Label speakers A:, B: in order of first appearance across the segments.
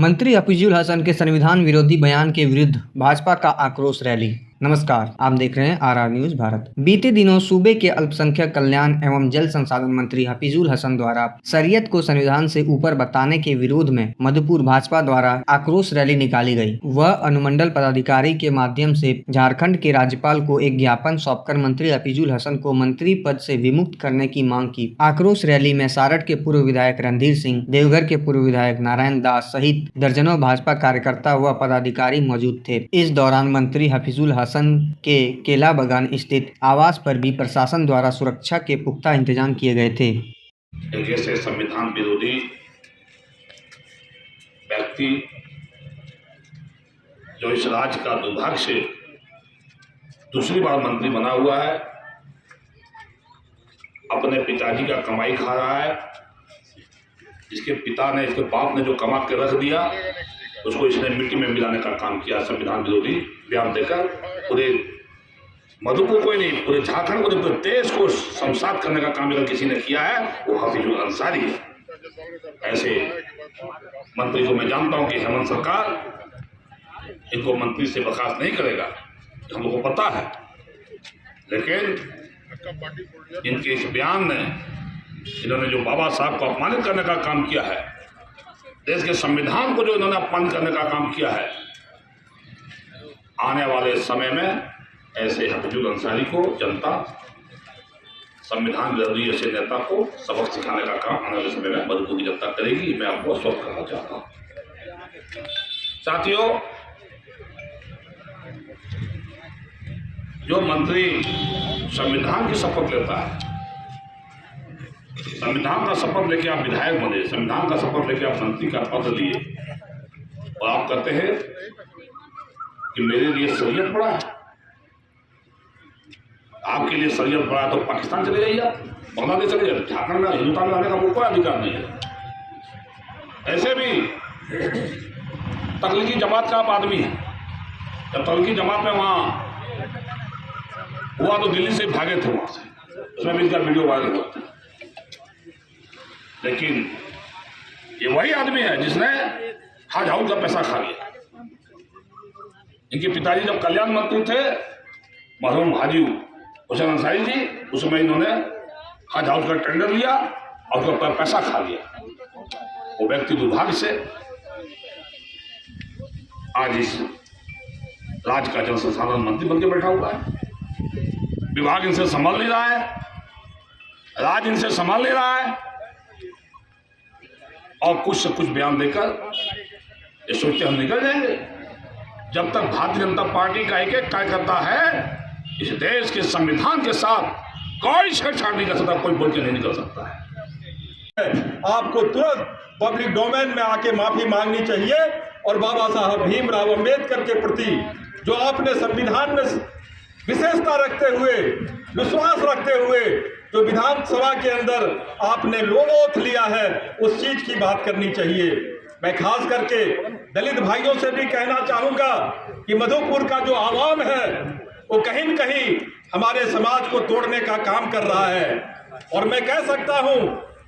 A: मंत्री हफीजुल हसन के संविधान विरोधी बयान के विरुद्ध भाजपा का आक्रोश रैली। नमस्कार, आप देख रहे हैं आरआर न्यूज भारत। बीते दिनों सूबे के अल्पसंख्यक कल्याण एवं जल संसाधन मंत्री हफीजुल हसन द्वारा शरीयत को संविधान से ऊपर बताने के विरोध में मधुपुर भाजपा द्वारा आक्रोश रैली निकाली गई। वह अनुमंडल पदाधिकारी के माध्यम से झारखंड के राज्यपाल को एक ज्ञापन सौंपकर मंत्री हफीजुल हसन को मंत्री पद से विमुक्त करने की मांग की। आक्रोश रैली में सारठ के पूर्व विधायक रणधीर सिंह, देवघर के पूर्व विधायक नारायण दास सहित दर्जनों भाजपा कार्यकर्ता व पदाधिकारी मौजूद थे। इस दौरान मंत्री हफीजुल हसन के केला बागान स्थित आवास पर भी प्रशासन द्वारा सुरक्षा के पुख्ता इंतजाम किए गए थे।
B: जैसे संविधान विरोधी व्यक्ति जो इस राज्य का दुर्भाग्य से दूसरी बार मंत्री बना हुआ है, अपने पिताजी का कमाई खा रहा है, इसके पिता ने, इसके बाप ने जो कमा के रख दिया उसको इसने मिट्टी में मिलाने का काम किया। संविधान विरोधी बयान देकर पूरे मधुपुर को ही नहीं, पूरे झारखंड को नहीं, पूरे देश को शमशाद करने का काम अगर किसी ने किया है वो हफीजुल अंसारी है। ऐसे मंत्री को मैं जानता हूं कि हेमंत सरकार इनको मंत्री से बर्खास्त नहीं करेगा, हम लोगों को पता है, लेकिन इनके इस बयान ने, इन्होंने जो बाबा साहब को अपमानित करने का काम किया है, देश के संविधान को जो इन्होंने अपमानित करने का काम किया है, आने वाले समय में ऐसे हफीजुल अंसारी को जनता, संविधान विरोधी ऐसे नेता को सबक सिखाने का काम आने वाले समय में मधुपुर की जनता करेगी। मैं आपको आश्वस्त करना चाहता हूं। साथियों, जो मंत्री संविधान की शपथ लेता है, संविधान का शपथ लेके आप विधायक बने, संविधान का शपथ लेके आप मंत्री का पद लिए और आप कहते हैं कि मेरे लिए शरीयत बड़ा है, आपके लिए शरीयत बड़ा है तो पाकिस्तान चले जाइए, आप बांग्लादेश चले जाइए, झारखंड में, हिंदुस्तान में आने का कोई अधिकार नहीं है। ऐसे भी तबलीगी जमात का आप आदमी है, जब तबलीगी जमात में वहां हुआ तो दिल्ली से भागे थे वहां से, उसमें भी इसका वीडियो वायरल हुआ था। लेकिन ये वही आदमी है जिसने हज हाउस का पैसा खा लिया। इनके पिताजी जब कल्याण मंत्री थे, मरहूम हाजी हुसैन अंसारी जी, उसमें इन्होंने हज हाउस का टेंडर लिया और उसका पैसा खा लिया। वो व्यक्ति दुर्भाग्य से आज इस राज्य का जल संसाधन मंत्री बनकर बैठा हुआ है। विभाग इनसे संभाल नहीं रहा है, राज्य इनसे संभाल नहीं रहा है, और कुछ से कुछ बयान देकर ये सोचते हम निकल जाएंगे। जब तक भारतीय जनता पार्टी का एक एक कार्यकर्ता है, इस देश के संविधान के साथ कोई छेड़छाड़ नहीं कर सकता, कोई बोल के नहीं निकल सकता है।
C: आपको तुरंत पब्लिक डोमेन में आके माफी मांगनी चाहिए और बाबा साहब भीमराव अंबेडकर के प्रति जो आपने संविधान में विशेषता रखते हुए, विश्वास रखते हुए जो विधानसभा के अंदर आपने लोगोथ लिया है, उस चीज की बात करनी चाहिए। मैं खास करके दलित भाइयों से भी कहना चाहूंगा कि मधुपुर का जो आवाम है वो कहीं न कहीं हमारे समाज को तोड़ने का काम कर रहा है। और मैं कह सकता हूं,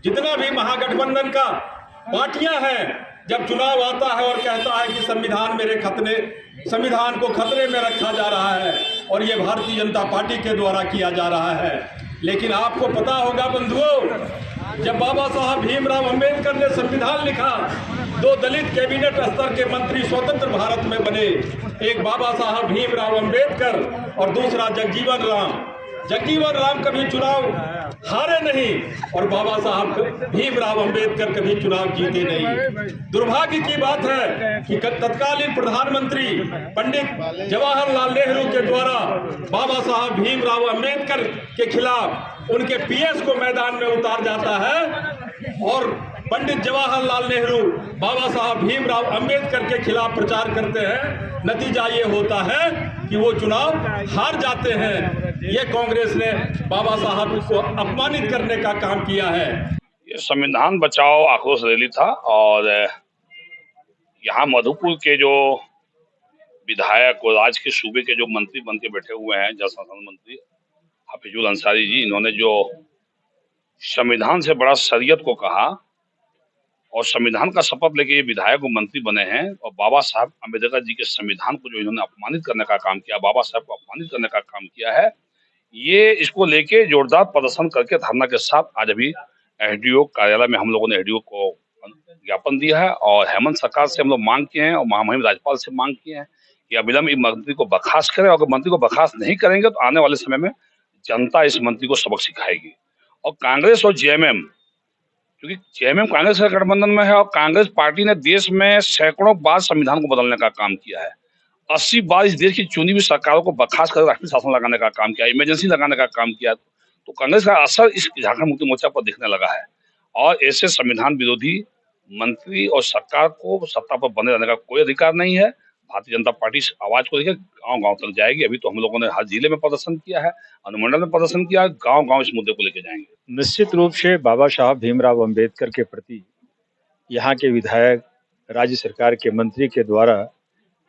C: जितना भी महागठबंधन का पार्टियां हैं, जब चुनाव आता है और कहता है कि संविधान को खतरे में रखा जा रहा है और ये भारतीय जनता पार्टी के द्वारा किया जा रहा है, लेकिन आपको पता होगा बंधुओं, जब बाबा साहब भीमराव अंबेडकर ने संविधान लिखा, दो दलित कैबिनेट स्तर के मंत्री स्वतंत्र भारत में बने, एक बाबा साहब भीमराव अंबेडकर और दूसरा जगजीवन राम। जगजीवन राम कभी चुनाव हारे नहीं और बाबा साहब भीमराव अंबेडकर कभी चुनाव जीते नहीं। दुर्भाग्य की बात है कि तत्कालीन प्रधानमंत्री पंडित जवाहरलाल नेहरू के द्वारा बाबा साहब भीमराव अंबेडकर के खिलाफ उनके पीएस को मैदान में उतार जाता है और पंडित जवाहरलाल नेहरू बाबा साहब भीमराव अंबेडकर के खिलाफ प्रचार करते हैं। नतीजा ये होता है कि वो चुनाव हार जाते हैं। ये कांग्रेस ने बाबा साहब को अपमानित करने का काम किया है।
B: ये संविधान बचाओ आक्रोश रैली था और यहाँ मधुपुर के जो विधायक और आज के सूबे के जो मंत्री बन के बैठे हुए हैं, जल संसाधन मंत्री हफीजुल अंसारी जी, इन्होंने जो संविधान से बड़ा शरीयत को कहा और संविधान का शपथ लेके ये विधायक और मंत्री बने हैं और बाबा साहब अम्बेडकर जी के संविधान को जो इन्होंने अपमानित करने का काम किया, बाबा साहब को अपमानित करने का काम किया है, ये इसको लेके जोरदार प्रदर्शन करके धरना के साथ आज अभी एसडीओ कार्यालय में हम लोगों ने एसडीओ को ज्ञापन दिया है और हेमंत सरकार से हम लोग मांग किए हैं और महामहिम राज्यपाल से मांग किए हैं कि अविलंब इस मंत्री को बर्खास्त करें। अगर मंत्री को बर्खास्त नहीं करेंगे तो आने वाले समय में जनता इस मंत्री को सबक सिखाएगी। और कांग्रेस और जेएमएम, क्योंकि जेएमएम कांग्रेस के गठबंधन में है और कांग्रेस पार्टी ने देश में सैकड़ों बार संविधान को बदलने का काम किया है, 80 बार इस देश की चुनी हुई सरकारों को बर्खास्त कर राष्ट्रीय शासन लगाने का काम किया, इमरजेंसी लगाने का काम किया। तो कांग्रेस का असर इस झारखंड मुक्ति मोर्चा पर दिखने लगा है और ऐसे संविधान विरोधी मंत्री और सरकार को सत्ता पर बने रहने का कोई अधिकार नहीं है। भारतीय जनता पार्टी इस आवाज को लेकर गांव-गांव तक जाएगी। अभी तो हम लोगों ने हर जिले में प्रदर्शन किया है, अनुमंडल में प्रदर्शन किया है, गांव-गांव इस मुद्दे को लेकर जाएंगे।
C: निश्चित रूप से बाबा साहब भीमराव अंबेडकर के प्रति यहाँ के विधायक, राज्य सरकार के मंत्री के द्वारा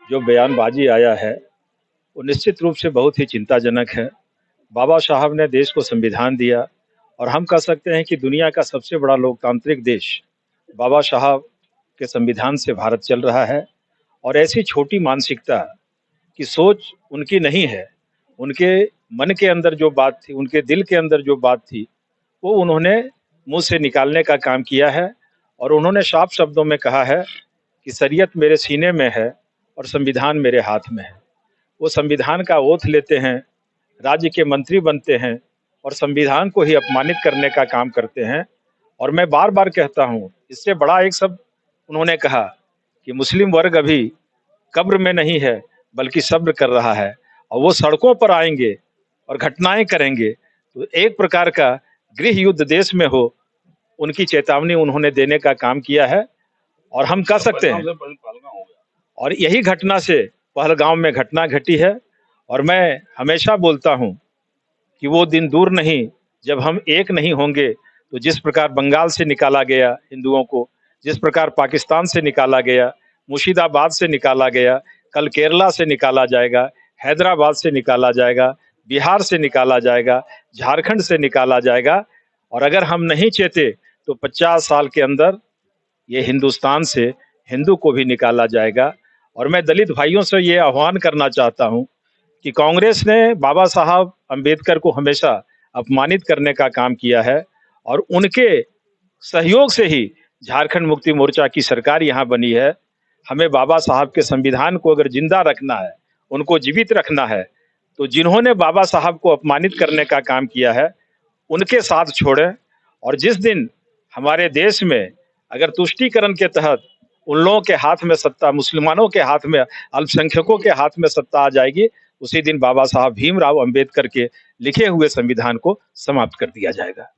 C: जो बयानबाजी आया है वो निश्चित रूप से बहुत ही चिंताजनक है। बाबा साहब ने देश को संविधान दिया और हम कह सकते हैं कि दुनिया का सबसे बड़ा लोकतांत्रिक देश बाबा साहब के संविधान से भारत चल रहा है। और ऐसी छोटी मानसिकता की सोच उनकी नहीं है। उनके मन के अंदर जो बात थी, उनके दिल के अंदर जो बात थी, वो उन्होंने मुंह से निकालने का काम किया है और उन्होंने साफ शब्दों में कहा है कि शरीयत मेरे सीने में है और संविधान मेरे हाथ में है। वो संविधान का ओथ लेते हैं, राज्य के मंत्री बनते हैं और संविधान को ही अपमानित करने का काम करते हैं। और मैं बार बार कहता हूँ, इससे बड़ा एक शब्द उन्होंने कहा कि मुस्लिम वर्ग अभी कब्र में नहीं है बल्कि सब्र कर रहा है और वो सड़कों पर आएंगे और घटनाएं करेंगे। तो एक प्रकार का गृह युद्ध देश में हो, उनकी चेतावनी उन्होंने देने का काम किया है। और हम कह सकते हैं, और यही घटना से पहलगाम में घटना घटी है। और मैं हमेशा बोलता हूं कि वो दिन दूर नहीं जब हम एक नहीं होंगे। तो जिस प्रकार बंगाल से निकाला गया हिंदुओं को, जिस प्रकार पाकिस्तान से निकाला गया, मुर्शिदाबाद से निकाला गया, कल केरला से निकाला जाएगा, हैदराबाद से निकाला जाएगा, बिहार से निकाला जाएगा, झारखंड से निकाला जाएगा। और अगर हम नहीं चेते तो 50 साल के अंदर ये हिंदुस्तान से हिंदू को भी निकाला जाएगा। और मैं दलित भाइयों से ये आह्वान करना चाहता हूं कि कांग्रेस ने बाबा साहब अंबेडकर को हमेशा अपमानित करने का काम किया है और उनके सहयोग से ही झारखंड मुक्ति मोर्चा की सरकार यहाँ बनी है। हमें बाबा साहब के संविधान को अगर जिंदा रखना है, उनको जीवित रखना है, तो जिन्होंने बाबा साहब को अपमानित करने का काम किया है उनके साथ छोड़ें। और जिस दिन हमारे देश में अगर तुष्टीकरण के तहत उन लोगों के हाथ में सत्ता, मुसलमानों के हाथ में, अल्पसंख्यकों के हाथ में सत्ता आ जाएगी, उसी दिन बाबा साहब भीमराव अंबेडकर के लिखे हुए संविधान को समाप्त कर दिया जाएगा।